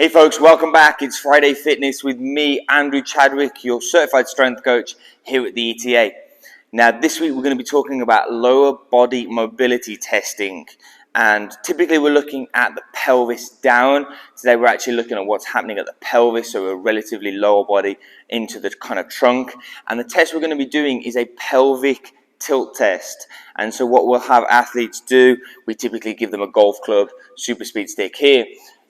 Hey folks, welcome back. It's Friday Fitness with me, Andrew Chadwick, your certified strength coach here at the ETA. Now this week we're going to be talking about lower body mobility testing, and typically we're looking at the pelvis down. Today we're actually looking at what's happening at the pelvis, so a relatively lower body into the kind of trunk. And the test we're going to be doing is a pelvic tilt test. And so what we'll have athletes do, we typically give them a golf club, super speed stick here.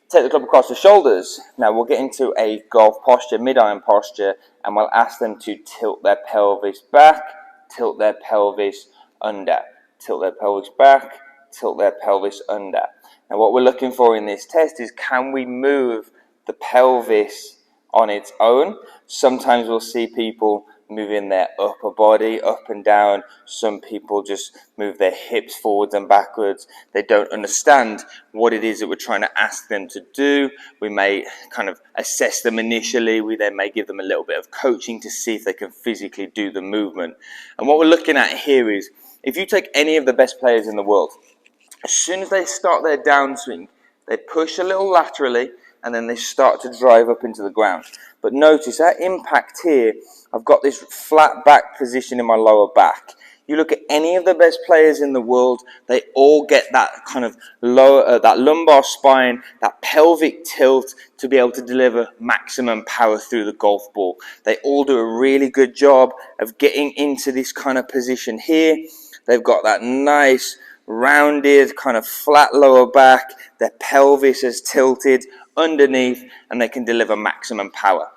Take the club across the shoulders. Now we'll get into a golf posture, mid-iron posture, and we'll ask them to tilt their pelvis back, tilt their pelvis under, tilt their pelvis back, tilt their pelvis under. Now what we're looking for in this test is, can we move the pelvis on its own? Sometimes we'll see people moving their upper body up and down. Some people just move their hips forwards and backwards. They don't understand what it is that we're trying to ask them to do. We may kind of assess them initially. We then may give them a little bit of coaching to see if they can physically do the movement. And what we're looking at here is, if you take any of the best players in the world, as soon as they start their downswing, they push a little laterally and then they start to drive up into the ground. But notice that impact here, I've got this flat back position in my lower back. You look at any of the best players in the world, they all get that kind of lower, that lumbar spine, that pelvic tilt to be able to deliver maximum power through the golf ball. They all do a really good job of getting into this kind of position here. They've got that nice rounded kind of flat lower back. Their pelvis is tilted underneath and they can deliver maximum power.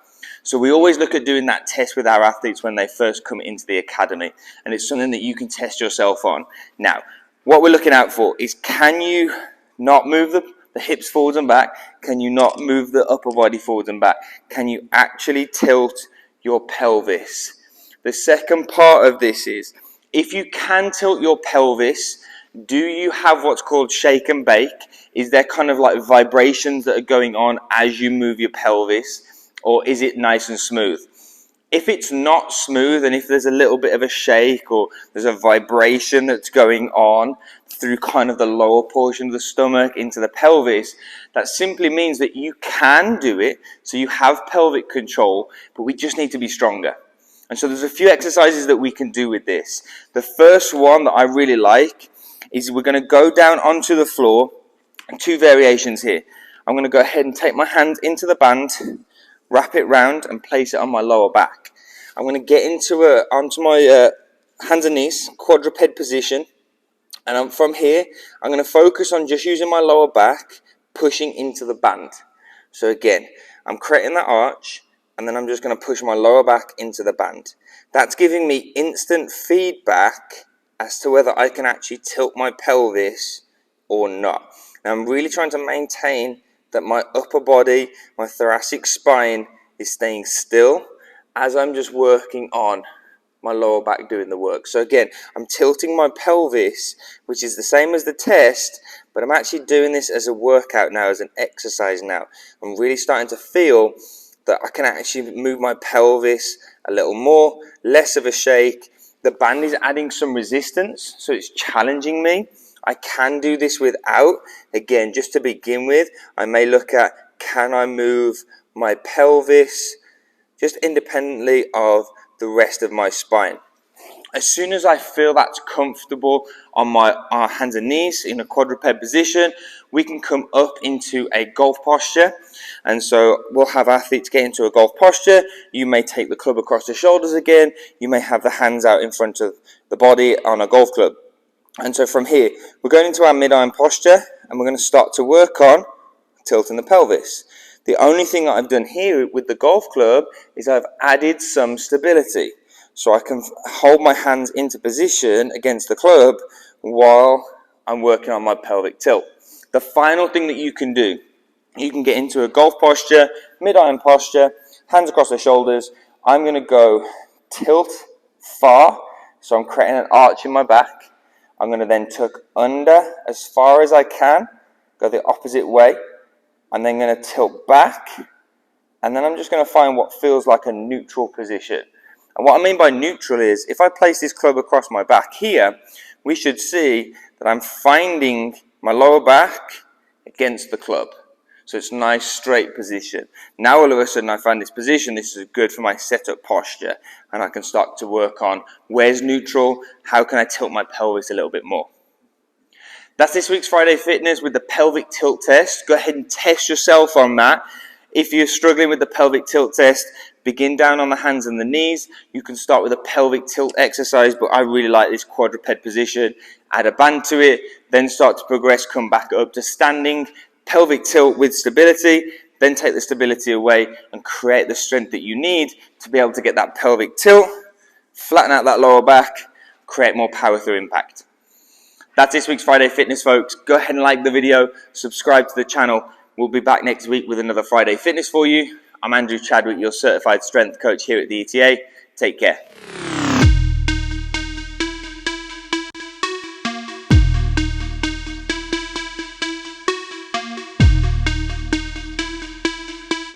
So we always look at doing that test with our athletes when they first come into the academy, and it's something that you can test yourself on. Now, what we're looking out for is, can you not move the hips forwards and back? Can you not move the upper body forwards and back? Can you actually tilt your pelvis? The second part of this is, if you can tilt your pelvis, do you have what's called shake and bake? Is there kind of like vibrations that are going on as you move your pelvis? Or is it nice and smooth? If it's not smooth, and if there's a little bit of a shake or there's a vibration that's going on through kind of the lower portion of the stomach into the pelvis, that simply means that you can do it, so you have pelvic control, but we just need to be stronger. And so there's a few exercises that we can do with this. The first one that I really like is, we're going to go down onto the floor, and two variations here. I'm going to go ahead and take my hand into the band, wrap it round and place it on my lower back. I'm going to get onto my hands and knees, quadruped position, and from here I'm going to focus on just using my lower back, pushing into the band. So again, I'm creating that arch, and then I'm just going to push my lower back into the band. That's giving me instant feedback as to whether I can actually tilt my pelvis or not. Now I'm really trying to maintain that my upper body, my thoracic spine is staying still as I'm just working on my lower back doing the work. So again, I'm tilting my pelvis, which is the same as the test, but I'm actually doing this as a workout now, as an exercise now. I'm really starting to feel that I can actually move my pelvis a little more, less of a shake. The band is adding some resistance, so it's challenging me. I can do this without. Again, just to begin with, I may look at, can I move my pelvis just independently of the rest of my spine? As soon as I feel that's comfortable on my hands and knees in a quadruped position, we can come up into a golf posture. And so we'll have athletes get into a golf posture. You may take the club across the shoulders again. You may have the hands out in front of the body on a golf club. And so from here, we're going into our mid-iron posture, and we're going to start to work on tilting the pelvis. The only thing that I've done here with the golf club is I've added some stability. So I can hold my hands into position against the club while I'm working on my pelvic tilt. The final thing that you can do, you can get into a golf posture, mid-iron posture, hands across the shoulders. I'm going to go tilt far, so I'm creating an arch in my back. I'm going to then tuck under as far as I can, go the opposite way. I'm then going to tilt back, and then I'm just going to find what feels like a neutral position. And what I mean by neutral is, if I place this club across my back here, we should see that I'm finding my lower back against the club. So it's a nice straight position. Now all of a sudden I find this position, this is good for my setup posture, and I can start to work on where's neutral, how can I tilt my pelvis a little bit more. That's this week's Friday Fitness with the pelvic tilt test. Go ahead and test yourself on that. If you're struggling with the pelvic tilt test, begin down on the hands and the knees. You can start with a pelvic tilt exercise, but I really like this quadruped position. Add a band to it, then start to progress, come back up to standing, pelvic tilt with stability, then take the stability away and create the strength that you need to be able to get that pelvic tilt, flatten out that lower back, create more power through impact. That's this week's Friday Fitness, folks. Go ahead and like the video, subscribe to the channel. We'll be back next week with another Friday Fitness for you. I'm Andrew Chadwick, your certified strength coach here at the ETA. Take care.